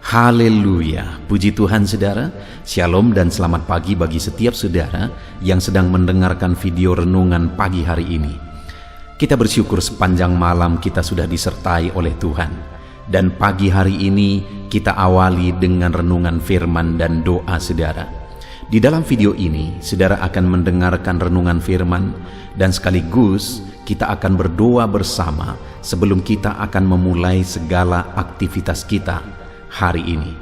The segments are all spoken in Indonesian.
Haleluya, puji Tuhan saudara. Shalom dan selamat pagi bagi setiap saudara yang sedang mendengarkan video renungan pagi hari ini. Kita bersyukur sepanjang malam kita sudah disertai oleh Tuhan. Dan pagi hari ini kita awali dengan renungan firman dan doa saudara. Di dalam video ini saudara akan mendengarkan renungan firman dan sekaligus kita akan berdoa bersama sebelum kita akan memulai segala aktivitas kita hari ini.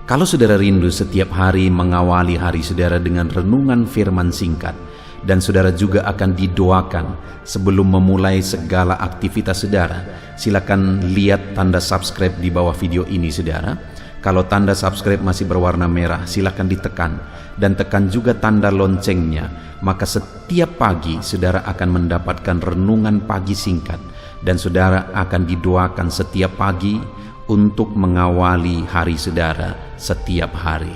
Kalau saudara rindu setiap hari mengawali hari saudara dengan renungan firman singkat, dan saudara juga akan didoakan sebelum memulai segala aktivitas saudara, silakan lihat tanda subscribe di bawah video ini saudara. Kalau tanda subscribe masih berwarna merah, silakan ditekan dan tekan juga tanda loncengnya. Maka setiap pagi saudara akan mendapatkan renungan pagi singkat, dan saudara akan didoakan setiap pagi untuk mengawali hari saudara setiap hari.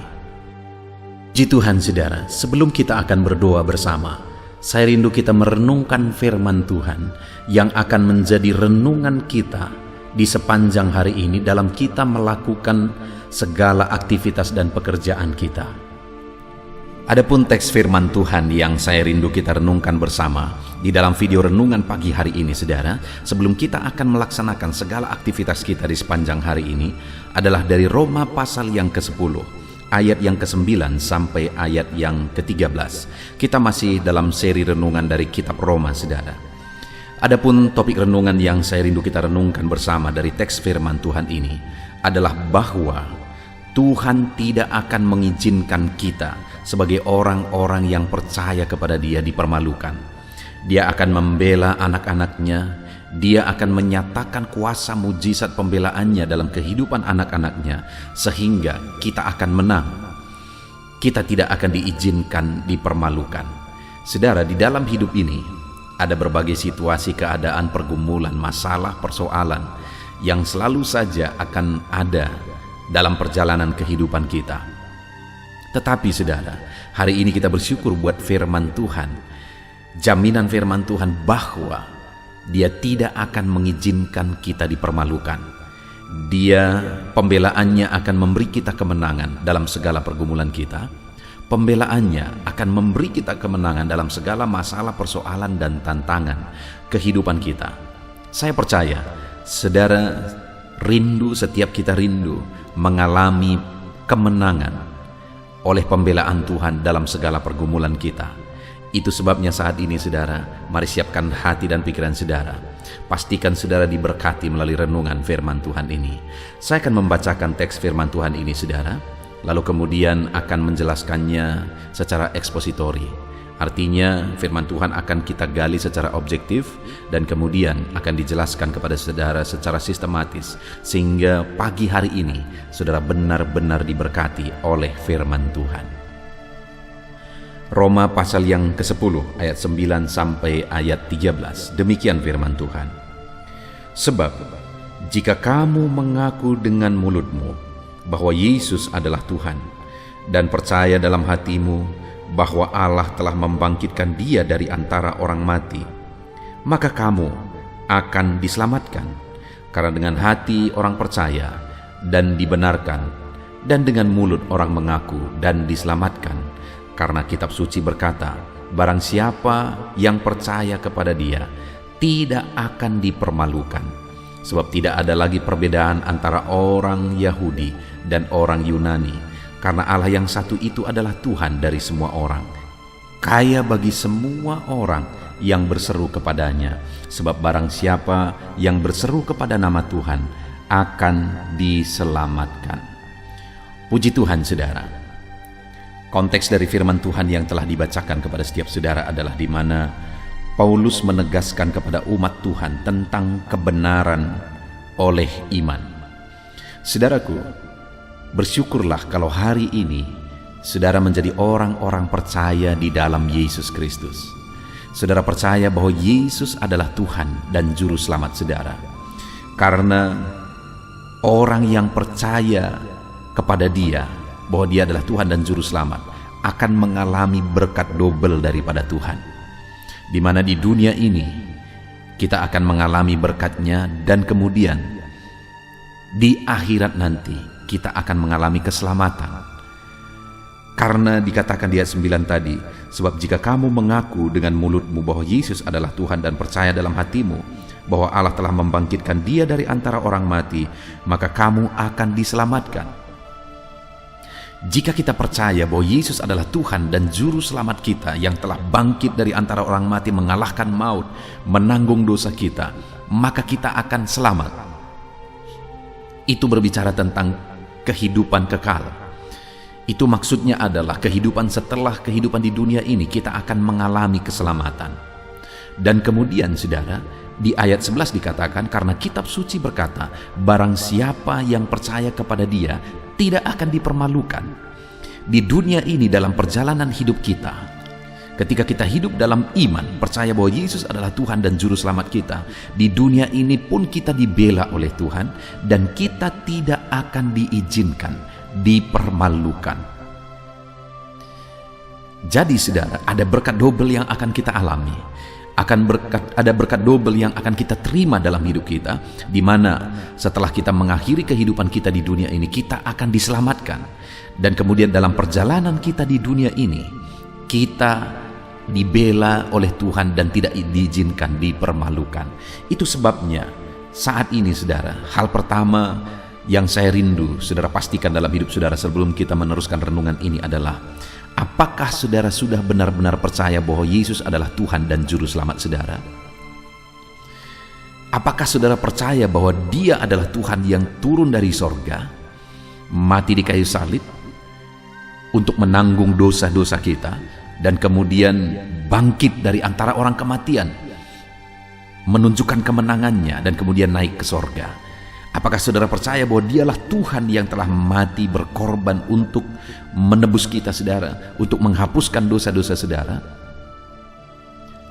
Puji Tuhan saudara, sebelum kita akan berdoa bersama, saya rindu kita merenungkan firman Tuhan yang akan menjadi renungan kita di sepanjang hari ini dalam kita melakukan segala aktivitas dan pekerjaan kita. Adapun teks firman Tuhan yang saya rindu kita renungkan bersama di dalam video renungan pagi hari ini saudara, sebelum kita akan melaksanakan segala aktivitas kita di sepanjang hari ini, adalah dari Roma pasal yang ke-10 ayat yang ke-9 sampai ayat yang ke-13. Kita masih dalam seri renungan dari kitab Roma saudara. Adapun topik renungan yang saya rindu kita renungkan bersama dari teks firman Tuhan ini adalah bahwa Tuhan tidak akan mengizinkan kita sebagai orang-orang yang percaya kepada Dia dipermalukan. Dia akan membela anak-anaknya. Dia akan menyatakan kuasa mujizat pembelaannya dalam kehidupan anak-anaknya sehingga kita akan menang. Kita tidak akan diizinkan dipermalukan. Saudara, di dalam hidup ini ada berbagai situasi, keadaan, pergumulan, masalah, persoalan yang selalu saja akan ada dalam perjalanan kehidupan kita. Tetapi saudara, hari ini kita bersyukur buat firman Tuhan, jaminan firman Tuhan bahwa Dia tidak akan mengizinkan kita dipermalukan. Dia, pembelaannya akan memberi kita kemenangan dalam segala pergumulan kita. Pembelaannya akan memberi kita kemenangan dalam segala masalah, persoalan, dan tantangan kehidupan kita. Saya percaya saudara rindu, setiap kita rindu mengalami kemenangan oleh pembelaan Tuhan dalam segala pergumulan kita. Itu sebabnya saat ini saudara, mari siapkan hati dan pikiran saudara. Pastikan saudara diberkati melalui renungan firman Tuhan ini. Saya akan membacakan teks firman Tuhan ini saudara, lalu kemudian akan menjelaskannya secara ekspositori. Artinya firman Tuhan akan kita gali secara objektif dan kemudian akan dijelaskan kepada saudara secara sistematis, sehingga pagi hari ini saudara benar-benar diberkati oleh firman Tuhan. Roma pasal yang ke-10 ayat 9 sampai ayat 13. Demikian firman Tuhan. Sebab jika kamu mengaku dengan mulutmu bahwa Yesus adalah Tuhan dan percaya dalam hatimu bahwa Allah telah membangkitkan Dia dari antara orang mati, maka kamu akan diselamatkan. Karena dengan hati orang percaya dan dibenarkan, dan dengan mulut orang mengaku dan diselamatkan. Karena kitab suci berkata, barang siapa yang percaya kepada Dia tidak akan dipermalukan. Sebab tidak ada lagi perbedaan antara orang Yahudi dan orang Yunani, karena Allah yang satu itu adalah Tuhan dari semua orang, kaya bagi semua orang yang berseru kepadanya. Sebab barang siapa yang berseru kepada nama Tuhan akan diselamatkan. Puji Tuhan saudara. Konteks dari firman Tuhan yang telah dibacakan kepada setiap saudara adalah di mana Paulus menegaskan kepada umat Tuhan tentang kebenaran oleh iman. Saudaraku, bersyukurlah kalau hari ini saudara menjadi orang-orang percaya di dalam Yesus Kristus. Saudara percaya bahwa Yesus adalah Tuhan dan Juru Selamat saudara. Karena orang yang percaya kepada Dia, bahwa Dia adalah Tuhan dan Juru Selamat, akan mengalami berkat double daripada Tuhan. Di mana di dunia ini kita akan mengalami berkat-Nya, dan kemudian di akhirat nanti kita akan mengalami keselamatan. Karena dikatakan di ayat 9 tadi, sebab jika kamu mengaku dengan mulutmu bahwa Yesus adalah Tuhan dan percaya dalam hatimu bahwa Allah telah membangkitkan Dia dari antara orang mati, maka kamu akan diselamatkan. Jika kita percaya bahwa Yesus adalah Tuhan dan Juru Selamat kita yang telah bangkit dari antara orang mati, mengalahkan maut, menanggung dosa kita, maka kita akan selamat. Itu berbicara tentang kehidupan kekal. Itu maksudnya adalah kehidupan setelah kehidupan di dunia ini, kita akan mengalami keselamatan. Dan kemudian saudara, di ayat 11 dikatakan, karena kitab suci berkata, barang siapa yang percaya kepada Dia tidak akan dipermalukan. Di dunia ini, dalam perjalanan hidup kita, ketika kita hidup dalam iman, percaya bahwa Yesus adalah Tuhan dan Juru Selamat kita, di dunia ini pun kita dibela oleh Tuhan, dan kita tidak akan diizinkan dipermalukan. Jadi saudara, ada berkat double yang akan kita alami. Ada berkat double yang akan kita terima dalam hidup kita, di mana setelah kita mengakhiri kehidupan kita di dunia ini, kita akan diselamatkan. Dan kemudian dalam perjalanan kita di dunia ini, kita dibela oleh Tuhan dan tidak diizinkan dipermalukan. Itu sebabnya saat ini saudara, hal pertama yang saya rindu saudara pastikan dalam hidup saudara sebelum kita meneruskan renungan ini adalah, apakah saudara sudah benar-benar percaya bahwa Yesus adalah Tuhan dan Juru Selamat saudara? Apakah saudara percaya bahwa Dia adalah Tuhan yang turun dari sorga, mati di kayu salib untuk menanggung dosa-dosa kita, dan kemudian bangkit dari antara orang kematian, menunjukkan kemenangannya, dan kemudian naik ke sorga? Apakah saudara percaya bahwa Dialah Tuhan yang telah mati berkorban untuk menebus kita saudara, untuk menghapuskan dosa-dosa saudara?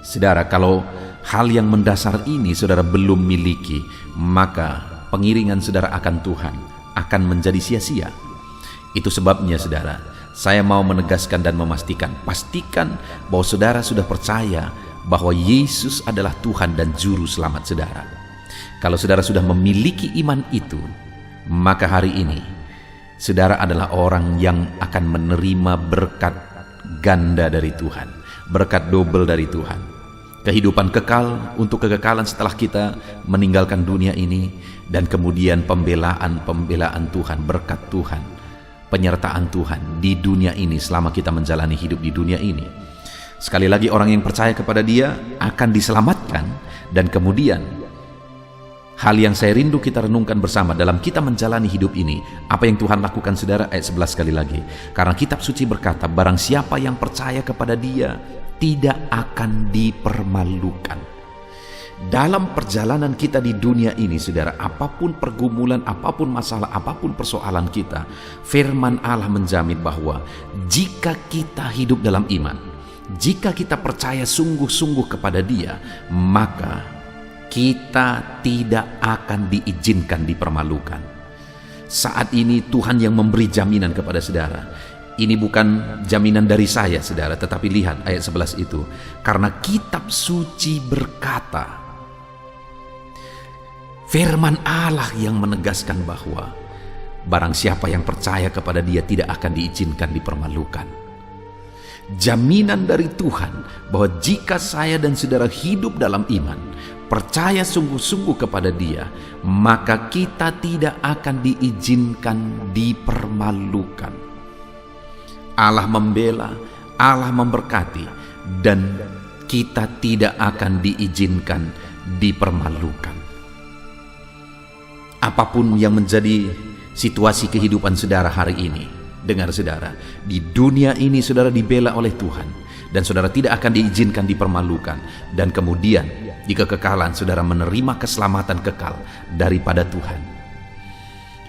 Saudara, kalau hal yang mendasar ini saudara belum miliki, maka pengiringan saudara akan Tuhan akan menjadi sia-sia. Itu sebabnya saudara, saya mau menegaskan dan memastikan, pastikan bahwa saudara sudah percaya bahwa Yesus adalah Tuhan dan Juru Selamat saudara. Kalau saudara sudah memiliki iman itu, maka hari ini saudara adalah orang yang akan menerima berkat ganda dari Tuhan, berkat double dari Tuhan. Kehidupan kekal untuk kekekalan setelah kita meninggalkan dunia ini, dan kemudian pembelaan Tuhan, berkat Tuhan, penyertaan Tuhan di dunia ini selama kita menjalani hidup di dunia ini. Sekali lagi, orang yang percaya kepada Dia akan diselamatkan. Dan kemudian hal yang saya rindu kita renungkan bersama dalam kita menjalani hidup ini, apa yang Tuhan lakukan saudara? Ayat 11 sekali lagi, karena kitab suci berkata, barang siapa yang percaya kepada Dia tidak akan dipermalukan. Dalam perjalanan kita di dunia ini saudara, apapun pergumulan, apapun masalah, apapun persoalan kita, firman Allah menjamin bahwa jika kita hidup dalam iman, jika kita percaya sungguh-sungguh kepada Dia, maka kita tidak akan diizinkan dipermalukan. Saat ini Tuhan yang memberi jaminan kepada saudara. Ini bukan jaminan dari saya saudara, tetapi lihat ayat 11 itu. Karena kitab suci berkata, firman Allah yang menegaskan bahwa barang siapa yang percaya kepada Dia tidak akan diizinkan dipermalukan. Jaminan dari Tuhan bahwa jika saya dan saudara hidup dalam iman, percaya sungguh-sungguh kepada Dia, maka kita tidak akan diizinkan dipermalukan. Allah membela, Allah memberkati, dan kita tidak akan diizinkan dipermalukan. Apapun yang menjadi situasi kehidupan saudara hari ini, dengar saudara, di dunia ini saudara dibela oleh Tuhan, dan saudara tidak akan diizinkan dipermalukan. Dan kemudian di kekekalan saudara menerima keselamatan kekal daripada Tuhan.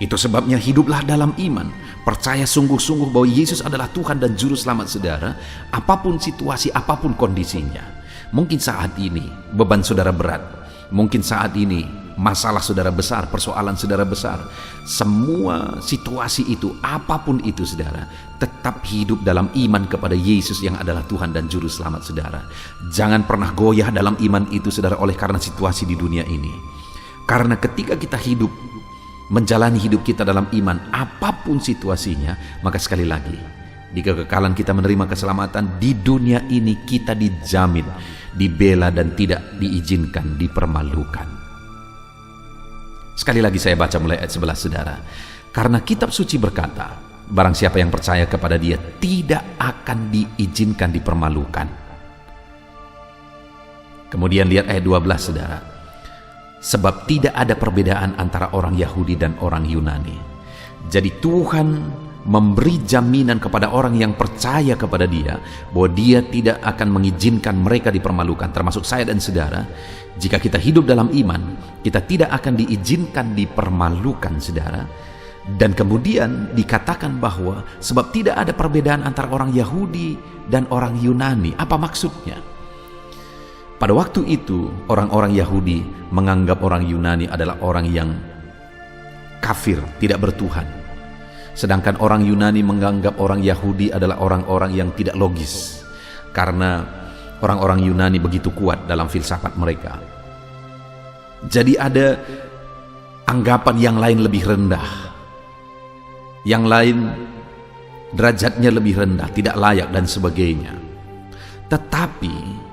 Itu sebabnya hiduplah dalam iman, percaya sungguh-sungguh bahwa Yesus adalah Tuhan dan Juru Selamat saudara, apapun situasi, apapun kondisinya. Mungkin saat ini beban saudara berat, mungkin saat ini masalah saudara besar, persoalan saudara besar. Semua situasi itu, apapun itu saudara, tetap hidup dalam iman kepada Yesus yang adalah Tuhan dan Juru Selamat saudara. Jangan pernah goyah dalam iman itu saudara oleh karena situasi di dunia ini. Karena ketika kita hidup menjalani hidup kita dalam iman apapun situasinya, maka sekali lagi di kekekalan kita menerima keselamatan di dunia ini kita dijamin, dibela dan tidak diizinkan dipermalukan. Sekali lagi saya baca mulai ayat 11, saudara. Karena kitab suci berkata, barang siapa yang percaya kepada Dia tidak akan diizinkan dipermalukan. Kemudian lihat ayat 12, saudara. Sebab tidak ada perbedaan antara orang Yahudi dan orang Yunani. Jadi Tuhan memberi jaminan kepada orang yang percaya kepada Dia bahwa Dia tidak akan mengizinkan mereka dipermalukan, termasuk saya dan saudara. Jika kita hidup dalam iman, kita tidak akan diizinkan dipermalukan, saudara. Dan kemudian dikatakan bahwa sebab tidak ada perbedaan antara orang Yahudi dan orang Yunani. Apa maksudnya? Pada waktu itu orang-orang Yahudi menganggap orang Yunani adalah orang yang kafir, tidak bertuhan. Sedangkan orang Yunani menganggap orang Yahudi adalah orang-orang yang tidak logis, karena orang-orang Yunani begitu kuat dalam filsafat mereka. Jadi ada anggapan yang lain lebih rendah, yang lain derajatnya lebih rendah, tidak layak dan sebagainya. Tetapi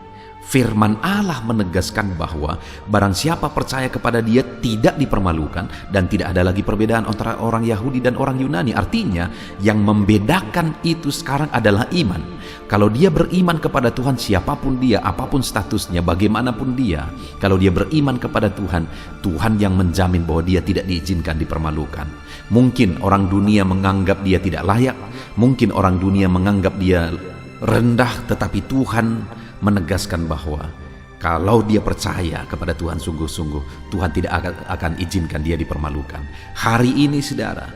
firman Allah menegaskan bahwa barang siapa percaya kepada Dia tidak dipermalukan dan tidak ada lagi perbedaan antara orang Yahudi dan orang Yunani. Artinya yang membedakan itu sekarang adalah iman. Kalau dia beriman kepada Tuhan, siapapun dia, apapun statusnya, bagaimanapun dia, kalau dia beriman kepada Tuhan, Tuhan yang menjamin bahwa dia tidak diizinkan dipermalukan. Mungkin orang dunia menganggap dia tidak layak, mungkin orang dunia menganggap dia rendah, tetapi Tuhan menegaskan bahwa kalau dia percaya kepada Tuhan sungguh-sungguh, Tuhan tidak akan izinkan dia dipermalukan. Hari ini, saudara,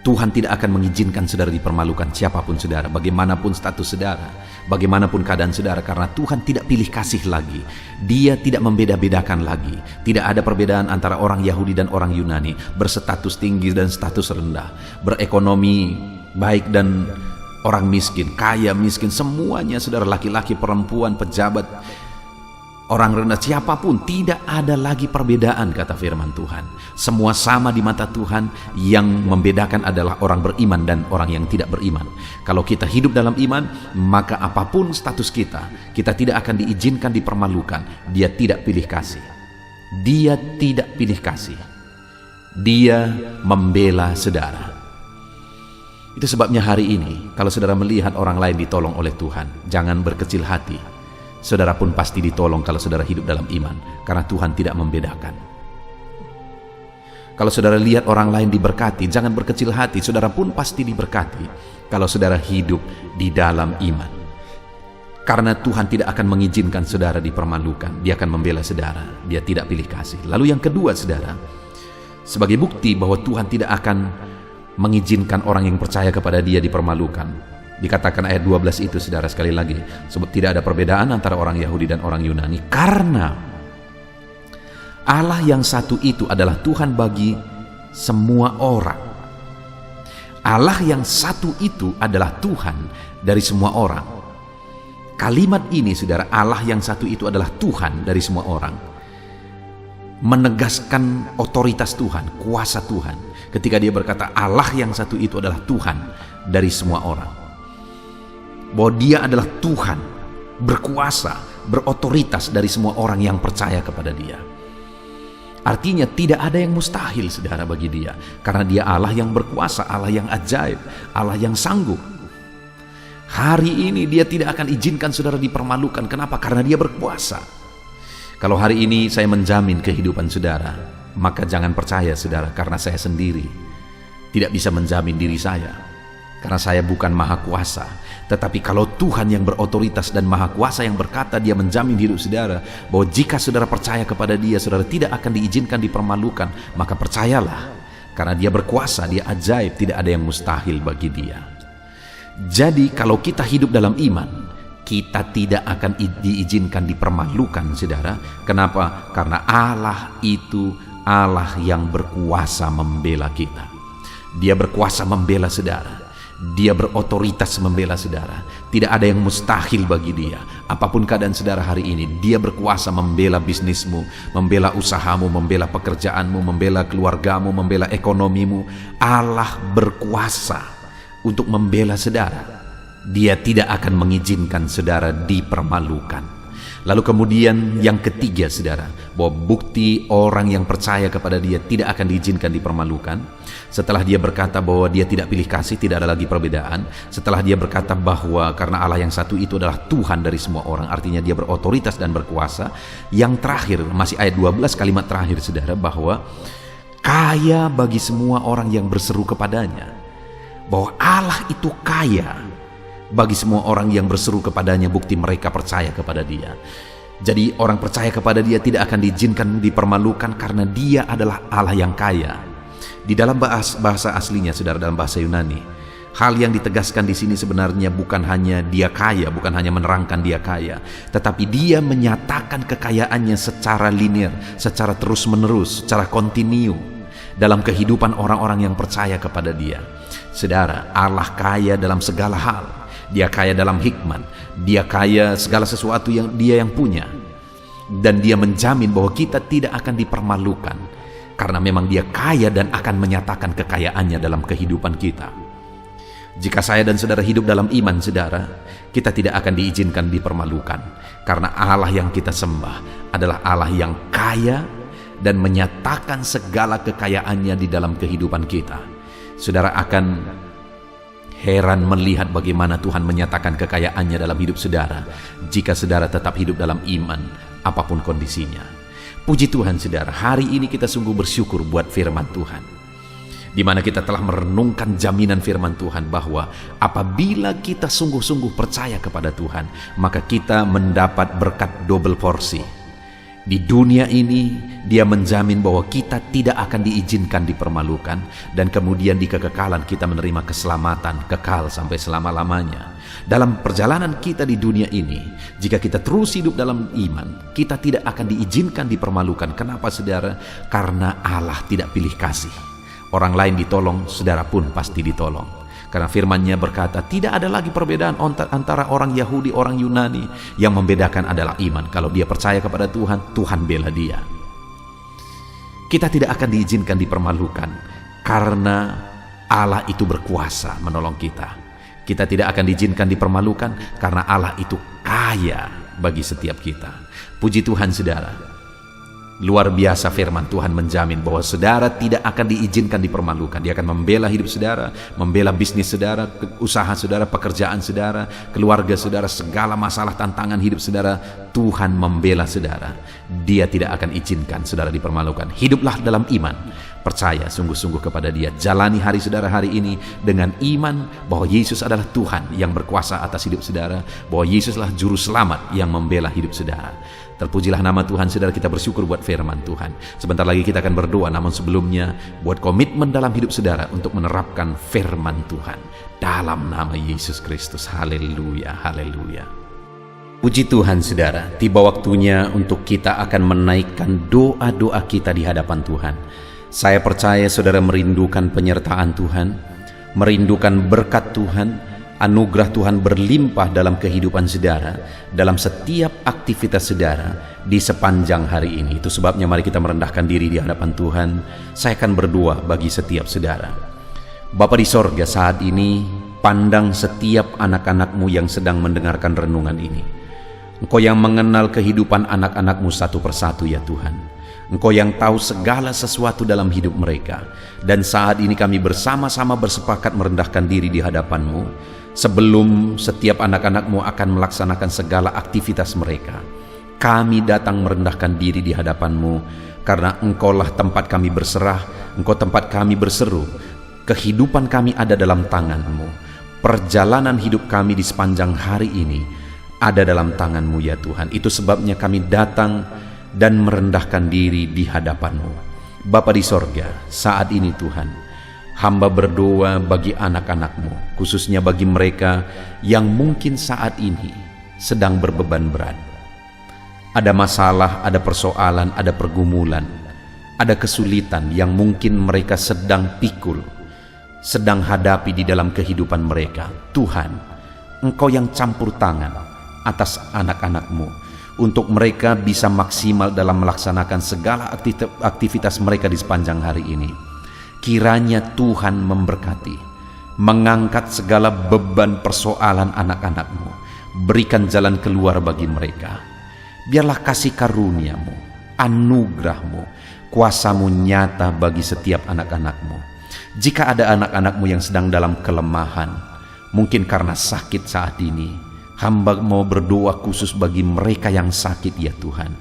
Tuhan tidak akan mengizinkan saudara dipermalukan, siapapun saudara, bagaimanapun status saudara, bagaimanapun keadaan saudara, karena Tuhan tidak pilih kasih lagi. Dia tidak membeda-bedakan lagi. Tidak ada perbedaan antara orang Yahudi dan orang Yunani, berstatus tinggi dan status rendah, berekonomi baik dan orang miskin, kaya, miskin, semuanya, saudara, laki-laki, perempuan, pejabat, orang rendah, siapapun, tidak ada lagi perbedaan, kata firman Tuhan. Semua sama di mata Tuhan. Yang membedakan adalah orang beriman dan orang yang tidak beriman. Kalau kita hidup dalam iman, maka apapun status kita tidak akan diizinkan dipermalukan. Dia tidak pilih kasih. Dia tidak pilih kasih. Dia membela saudara. Itu sebabnya hari ini, kalau saudara melihat orang lain ditolong oleh Tuhan, jangan berkecil hati. Saudara pun pasti ditolong kalau saudara hidup dalam iman, karena Tuhan tidak membedakan. Kalau saudara lihat orang lain diberkati, jangan berkecil hati. Saudara pun pasti diberkati kalau saudara hidup di dalam iman. Karena Tuhan tidak akan mengizinkan saudara dipermalukan. Dia akan membela saudara. Dia tidak pilih kasih. Lalu yang kedua, saudara, sebagai bukti bahwa Tuhan tidak akan mengizinkan orang yang percaya kepada Dia dipermalukan, dikatakan ayat 12 itu, saudara, sekali lagi, sebab tidak ada perbedaan antara orang Yahudi dan orang Yunani, karena Allah yang satu itu adalah Tuhan bagi semua orang. Allah yang satu itu adalah Tuhan dari semua orang. Kalimat ini, saudara, Allah yang satu itu adalah Tuhan dari semua orang, menegaskan otoritas Tuhan, kuasa Tuhan. Ketika dia berkata Allah yang satu itu adalah Tuhan dari semua orang, bahwa Dia adalah Tuhan, berkuasa, berotoritas dari semua orang yang percaya kepada Dia. Artinya tidak ada yang mustahil, saudara, bagi Dia, karena Dia Allah yang berkuasa, Allah yang ajaib, Allah yang sanggup. Hari ini Dia tidak akan izinkan saudara dipermalukan. Kenapa? Karena Dia berkuasa. Kalau hari ini saya menjamin kehidupan saudara, maka jangan percaya, saudara, karena saya sendiri tidak bisa menjamin diri saya, karena saya bukan maha kuasa. Tetapi kalau Tuhan yang berotoritas dan maha kuasa yang berkata, Dia menjamin hidup saudara, bahwa jika saudara percaya kepada Dia, saudara tidak akan diizinkan dipermalukan, maka percayalah, karena Dia berkuasa, Dia ajaib, tidak ada yang mustahil bagi Dia. Jadi kalau kita hidup dalam iman, kita tidak akan diizinkan dipermalukan, saudara. Kenapa? Karena Allah itu Allah yang berkuasa membela kita. Dia berkuasa membela saudara. Dia berotoritas membela saudara. Tidak ada yang mustahil bagi dia. Apapun keadaan saudara hari ini, dia berkuasa membela bisnismu, membela usahamu, membela pekerjaanmu, membela keluargamu, membela ekonomimu. Allah berkuasa untuk membela saudara. Dia tidak akan mengizinkan saudara dipermalukan. Lalu kemudian yang ketiga saudara, bahwa bukti orang yang percaya kepada dia tidak akan diizinkan dipermalukan. Setelah dia berkata bahwa dia tidak pilih kasih, tidak ada lagi perbedaan. Setelah dia berkata bahwa karena Allah yang satu itu adalah Tuhan dari semua orang, artinya dia berotoritas dan berkuasa. Yang terakhir, masih ayat 12 kalimat terakhir saudara, bahwa kaya bagi semua orang yang berseru kepadanya. Bahwa Allah itu kaya bagi semua orang yang berseru kepadanya, bukti mereka percaya kepada dia. Jadi orang percaya kepada dia tidak akan diizinkan dipermalukan karena dia adalah Allah yang kaya. Di dalam bahasa aslinya saudara, dalam bahasa Yunani, hal yang ditegaskan di sini sebenarnya bukan hanya dia kaya, bukan hanya menerangkan dia kaya, tetapi dia menyatakan kekayaannya secara linear, secara terus menerus, secara kontinu dalam kehidupan orang-orang yang percaya kepada dia. Saudara, Allah kaya dalam segala hal. Dia kaya dalam hikmat, dia kaya segala sesuatu yang dia yang punya. Dan dia menjamin bahwa kita tidak akan dipermalukan karena memang dia kaya dan akan menyatakan kekayaannya dalam kehidupan kita. Jika saya dan saudara hidup dalam iman saudara, kita tidak akan diizinkan dipermalukan karena Allah yang kita sembah adalah Allah yang kaya dan menyatakan segala kekayaannya di dalam kehidupan kita. Saudara akan heran melihat bagaimana Tuhan menyatakan kekayaannya dalam hidup saudara jika saudara tetap hidup dalam iman apapun kondisinya. Puji Tuhan saudara, hari ini kita sungguh bersyukur buat firman Tuhan, di mana kita telah merenungkan jaminan firman Tuhan bahwa apabila kita sungguh-sungguh percaya kepada Tuhan, maka kita mendapat berkat double porsi. Di dunia ini dia menjamin bahwa kita tidak akan diizinkan dipermalukan, dan kemudian di kekekalan kita menerima keselamatan kekal sampai selama-lamanya. Dalam perjalanan kita di dunia ini, jika kita terus hidup dalam iman, kita tidak akan diizinkan dipermalukan. Kenapa saudara? Karena Allah tidak pilih kasih. Orang lain ditolong, saudara pun pasti ditolong. Karena firman-Nya berkata, tidak ada lagi perbedaan antara orang Yahudi, orang Yunani. Yang membedakan adalah iman. Kalau dia percaya kepada Tuhan, Tuhan bela dia. Kita tidak akan diizinkan dipermalukan karena Allah itu berkuasa menolong kita. Kita tidak akan diizinkan dipermalukan karena Allah itu kaya bagi setiap kita. Puji Tuhan saudara. Luar biasa firman Tuhan menjamin bahwa saudara tidak akan diizinkan dipermalukan. Dia akan membela hidup saudara, membela bisnis saudara, usaha saudara, pekerjaan saudara, keluarga saudara, segala masalah tantangan hidup saudara. Tuhan membela saudara. Dia tidak akan izinkan saudara dipermalukan. Hiduplah dalam iman, percaya sungguh-sungguh kepada Dia. Jalani hari saudara hari ini dengan iman bahwa Yesus adalah Tuhan yang berkuasa atas hidup saudara, bahwa Yesuslah juru selamat yang membela hidup saudara. Terpujilah nama Tuhan saudara, kita bersyukur buat firman Tuhan. Sebentar lagi kita akan berdoa, namun sebelumnya buat komitmen dalam hidup saudara untuk menerapkan firman Tuhan dalam nama Yesus Kristus. Haleluya, haleluya. Puji Tuhan saudara, tiba waktunya untuk kita akan menaikkan doa-doa kita di hadapan Tuhan. Saya percaya saudara merindukan penyertaan Tuhan, merindukan berkat Tuhan, anugerah Tuhan berlimpah dalam kehidupan saudara, dalam setiap aktivitas saudara di sepanjang hari ini. Itu sebabnya mari kita merendahkan diri di hadapan Tuhan. Saya akan berdoa bagi setiap saudara. Bapa di sorga, saat ini pandang setiap anak-anak-Mu yang sedang mendengarkan renungan ini. Engkau yang mengenal kehidupan anak-anak-Mu satu persatu ya Tuhan. Engkau yang tahu segala sesuatu dalam hidup mereka. Dan saat ini kami bersama-sama bersepakat merendahkan diri di hadapan-Mu. Sebelum setiap anak-anak-Mu akan melaksanakan segala aktivitas mereka, kami datang merendahkan diri di hadapan-Mu, karena Engkaulah tempat kami berserah, Engkau tempat kami berseru. Kehidupan kami ada dalam tangan-Mu. Perjalanan hidup kami di sepanjang hari ini ada dalam tangan-Mu ya Tuhan. Itu sebabnya kami datang dan merendahkan diri di hadapan-Mu. Bapa di sorga, saat ini Tuhan, hamba berdoa bagi anak-anak-Mu, khususnya bagi mereka yang mungkin saat ini sedang berbeban berat. Ada masalah, ada persoalan, ada pergumulan, ada kesulitan yang mungkin mereka sedang pikul. sedang hadapi di dalam kehidupan mereka. Tuhan, Engkau yang campur tangan atas anak-anak-Mu, untuk mereka bisa maksimal dalam melaksanakan segala aktivitas mereka di sepanjang hari ini. Kiranya Tuhan memberkati, mengangkat segala beban persoalan anak-anak-Mu, berikan jalan keluar bagi mereka. Biarlah kasih karunia-Mu, anugerah-Mu, kuasa-Mu nyata bagi setiap anak-anak-Mu. Jika ada anak-anak-Mu yang sedang dalam kelemahan, mungkin karena sakit saat ini, hamba mau berdoa khusus bagi mereka yang sakit ya Tuhan.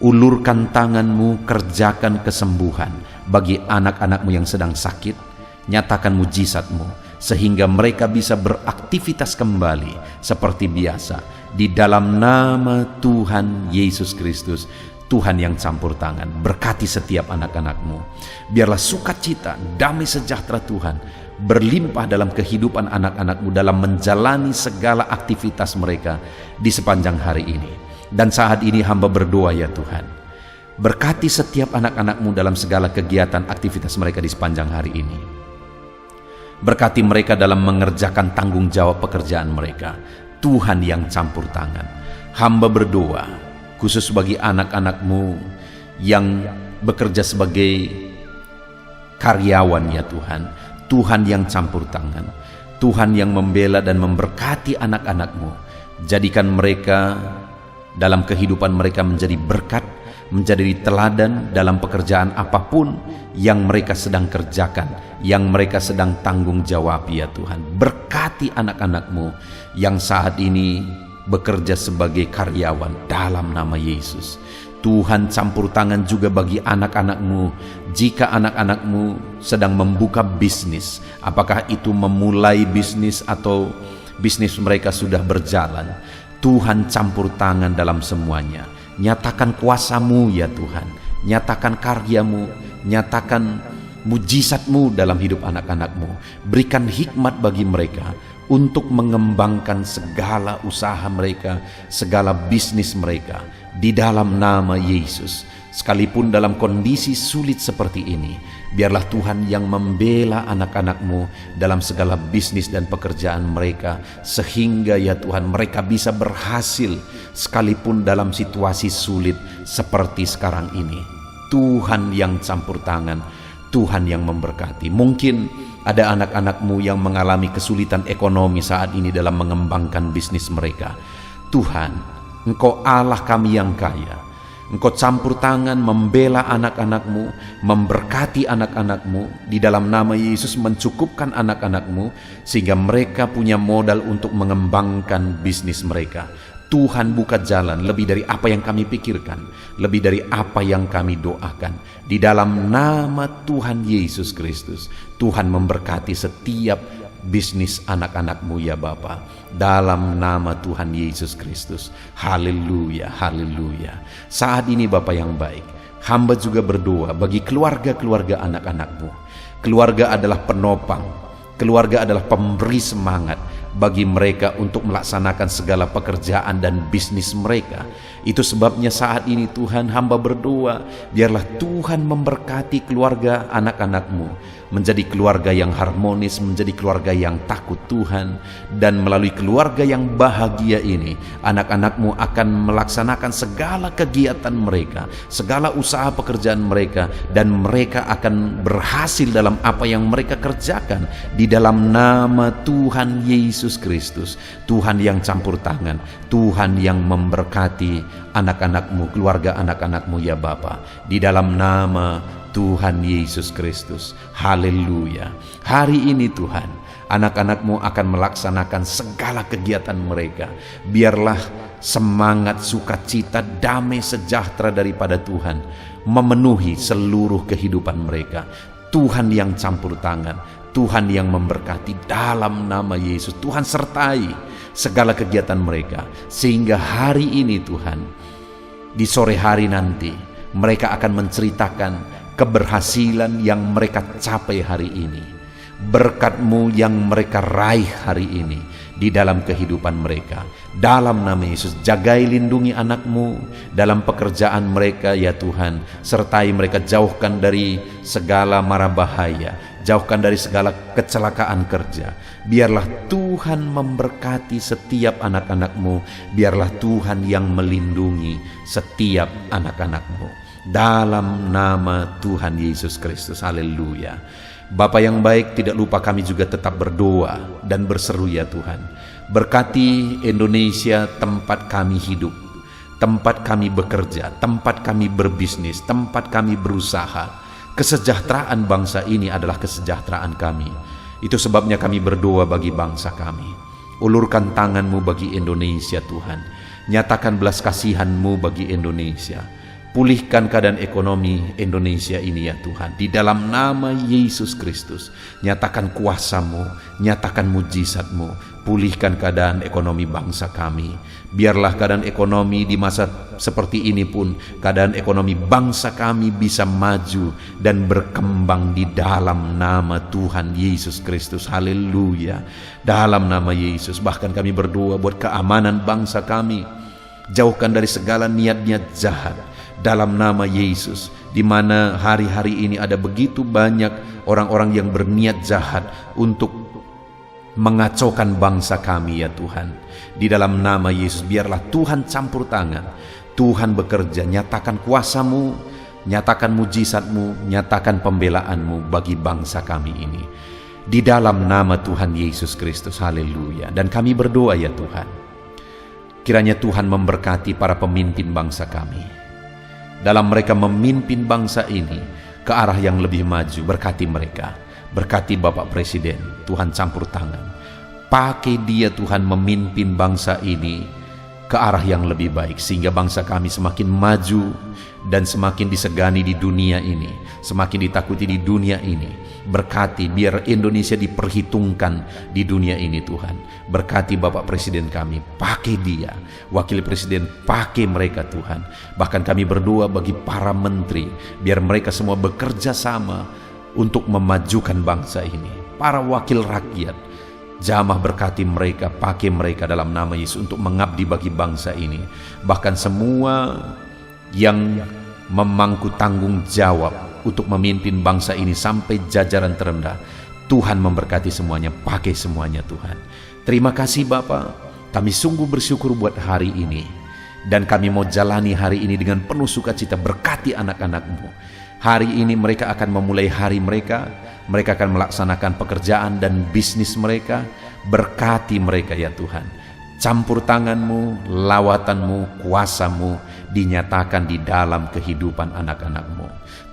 Ulurkan tangan-Mu, kerjakan kesembuhan bagi anak-anak-Mu yang sedang sakit. Nyatakan mujizat-Mu sehingga mereka bisa beraktivitas kembali seperti biasa. Di dalam nama Tuhan Yesus Kristus, Tuhan yang campur tangan, berkati setiap anak-anak-Mu. Biarlah sukacita, damai sejahtera Tuhan berlimpah dalam kehidupan anak-anak-Mu dalam menjalani segala aktivitas mereka di sepanjang hari ini. Dan saat ini hamba berdoa ya Tuhan, berkati setiap anak-anak-Mu dalam segala kegiatan aktivitas mereka di sepanjang hari ini. Berkati mereka dalam mengerjakan tanggung jawab pekerjaan mereka. Tuhan yang campur tangan, hamba berdoa khusus bagi anak-anak-Mu yang bekerja sebagai karyawan ya Tuhan. Tuhan yang campur tangan, Tuhan yang membela dan memberkati anak-anak-Mu. Jadikan mereka dalam kehidupan mereka menjadi berkat, menjadi teladan dalam pekerjaan apapun yang mereka sedang kerjakan, yang mereka sedang tanggung jawab ya Tuhan. Berkati anak-anak-Mu yang saat ini bekerja sebagai karyawan dalam nama Yesus. Tuhan campur tangan juga bagi anak-anak-Mu. Jika anak-anak-Mu sedang membuka bisnis, apakah itu memulai bisnis atau bisnis mereka sudah berjalan, Tuhan campur tangan dalam semuanya. Nyatakan kuasa-Mu ya Tuhan, nyatakan karya-Mu, nyatakan mujizat-Mu dalam hidup anak-anak-Mu. Berikan hikmat bagi mereka untuk mengembangkan segala usaha mereka, segala bisnis mereka di dalam nama Yesus. Sekalipun dalam kondisi sulit seperti ini, biarlah Tuhan yang membela anak-anak-Mu dalam segala bisnis dan pekerjaan mereka, sehingga ya Tuhan mereka bisa berhasil sekalipun dalam situasi sulit seperti sekarang ini. Tuhan yang campur tangan, Tuhan yang memberkati. Mungkin ada anak-anak-Mu yang mengalami kesulitan ekonomi saat ini dalam mengembangkan bisnis mereka. Tuhan, Engkau Allah kami yang kaya. Engkau campur tangan membela anak-anak-Mu, memberkati anak-anak-Mu. Di dalam nama Yesus mencukupkan anak-anak-Mu sehingga mereka punya modal untuk mengembangkan bisnis mereka. Tuhan buka jalan lebih dari apa yang kami pikirkan, lebih dari apa yang kami doakan. Di dalam nama Tuhan Yesus Kristus, Tuhan memberkati setiap bisnis anak-anak-Mu ya Bapa. Dalam nama Tuhan Yesus Kristus. Haleluya, haleluya. Saat ini Bapa yang baik, hamba juga berdoa bagi keluarga-keluarga anak-anak-Mu. Keluarga adalah penopang, keluarga adalah pemberi semangat bagi mereka untuk melaksanakan segala pekerjaan dan bisnis mereka. Itu sebabnya saat ini Tuhan, hamba berdoa, biarlah Tuhan memberkati keluarga anak-anak-Mu menjadi keluarga yang harmonis, menjadi keluarga yang takut Tuhan. Dan melalui keluarga yang bahagia ini, anak-anak-Mu akan melaksanakan segala kegiatan mereka, segala usaha pekerjaan mereka, dan mereka akan berhasil dalam apa yang mereka kerjakan. Di dalam nama Tuhan Yesus Kristus, Tuhan yang campur tangan, Tuhan yang memberkati anak-anak-Mu, keluarga anak-anak-Mu ya Bapa. Di dalam nama Tuhan Yesus Kristus. Haleluya. Hari ini Tuhan, anak-anak-Mu akan melaksanakan segala kegiatan mereka. Biarlah semangat, sukacita, damai sejahtera daripada Tuhan memenuhi seluruh kehidupan mereka. Tuhan yang campur tangan, Tuhan yang memberkati dalam nama Yesus. Tuhan sertai segala kegiatan mereka, sehingga hari ini Tuhan, di sore hari nanti mereka akan menceritakan keberhasilan yang mereka capai hari ini, berkat-Mu yang mereka raih hari ini. di dalam kehidupan mereka. Dalam nama Yesus, jagai lindungi anak-Mu dalam pekerjaan mereka ya Tuhan. Sertai mereka, jauhkan dari segala mara bahaya, jauhkan dari segala kecelakaan kerja. Biarlah Tuhan memberkati setiap anak-anak-Mu. Biarlah Tuhan yang melindungi setiap anak-anak-Mu. Dalam nama Tuhan Yesus Kristus, haleluya. Bapa yang baik, tidak lupa kami juga tetap berdoa dan berseru ya Tuhan. Berkati Indonesia, tempat kami hidup, tempat kami bekerja, tempat kami berbisnis, tempat kami berusaha. Kesejahteraan bangsa ini adalah kesejahteraan kami. Itu sebabnya kami berdoa bagi bangsa kami. Ulurkan tangan-Mu bagi Indonesia Tuhan. Nyatakan belas kasihan-Mu bagi Indonesia. Pulihkan keadaan ekonomi Indonesia ini ya Tuhan. Di dalam nama Yesus Kristus, nyatakan kuasa-Mu, nyatakan mujizat-Mu. Pulihkan keadaan ekonomi bangsa kami. Biarlah keadaan ekonomi di masa seperti ini pun, keadaan ekonomi bangsa kami bisa maju dan berkembang di dalam nama Tuhan Yesus Kristus. Haleluya. Dalam nama Yesus, bahkan kami berdoa buat keamanan bangsa kami. Jauhkan dari segala niat-niat jahat. Dalam nama Yesus, di mana hari-hari ini ada begitu banyak orang-orang yang berniat jahat untuk mengacaukan bangsa kami ya Tuhan. Di dalam nama Yesus, biarlah Tuhan campur tangan, Tuhan bekerja, nyatakan kuasa-Mu, nyatakan mujizat-Mu, nyatakan pembelaan-Mu bagi bangsa kami ini. Di dalam nama Tuhan Yesus Kristus, haleluya. Dan kami berdoa ya Tuhan, kiranya Tuhan memberkati para pemimpin bangsa kami. Dalam mereka memimpin bangsa ini ke arah yang lebih maju, berkati mereka. Berkati Bapak Presiden, Tuhan campur tangan. Pakai dia Tuhan memimpin bangsa ini ke arah yang lebih baik, sehingga bangsa kami semakin maju dan semakin disegani di dunia ini, semakin ditakuti di dunia ini. Berkati, biar Indonesia diperhitungkan di dunia ini Tuhan. Berkati Bapak Presiden kami, pakai dia. Wakil Presiden, pakai mereka Tuhan. Bahkan kami berdoa bagi para menteri, biar mereka semua bekerja sama untuk memajukan bangsa ini. Para wakil rakyat, jamah berkati mereka, pakai mereka dalam nama Yesus untuk mengabdi bagi bangsa ini. Bahkan semua yang memangku tanggung jawab untuk memimpin bangsa ini sampai jajaran terendah, Tuhan memberkati semuanya, pakai semuanya Tuhan. Terima kasih Bapa, kami sungguh bersyukur buat hari ini. Dan kami mau jalani hari ini dengan penuh sukacita. Berkati anak-anak-Mu. Hari ini mereka akan memulai hari mereka akan melaksanakan pekerjaan dan bisnis mereka. Berkati mereka ya Tuhan. Campur tangan-Mu, lawatan-Mu, kuasa-Mu dinyatakan di dalam kehidupan anak-anak-Mu.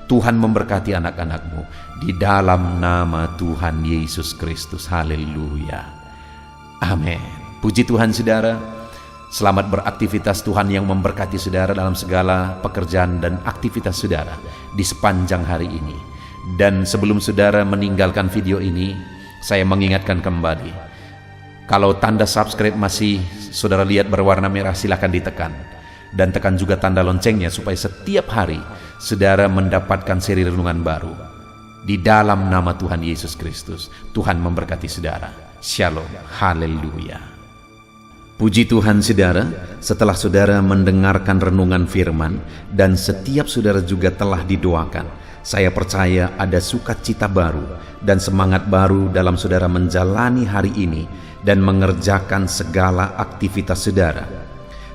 Tuhan memberkati anak-anak-Mu di dalam nama Tuhan Yesus Kristus. Haleluya. Amin. Puji Tuhan saudara. Selamat beraktivitas. Tuhan yang memberkati saudara dalam segala pekerjaan dan aktivitas saudara di sepanjang hari ini. Dan sebelum saudara meninggalkan video ini, saya mengingatkan kembali, kalau tanda subscribe masih saudara lihat berwarna merah, silakan ditekan. Dan tekan juga tanda loncengnya supaya setiap hari saudara mendapatkan seri renungan baru. Di dalam nama Tuhan Yesus Kristus, Tuhan memberkati saudara. Shalom. Haleluya. Puji Tuhan saudara, setelah saudara mendengarkan renungan firman dan setiap saudara juga telah didoakan, saya percaya ada sukacita baru dan semangat baru dalam saudara menjalani hari ini dan mengerjakan segala aktivitas saudara.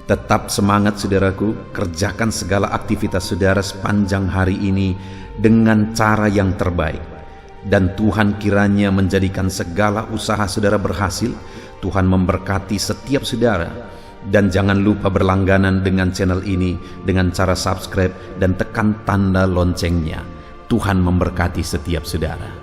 Tetap semangat saudaraku, kerjakan segala aktivitas saudara sepanjang hari ini dengan cara yang terbaik. Dan Tuhan kiranya menjadikan segala usaha saudara berhasil. Tuhan memberkati setiap saudara. Dan jangan lupa berlangganan dengan channel ini dengan cara subscribe dan tekan tanda loncengnya. Tuhan memberkati setiap saudara.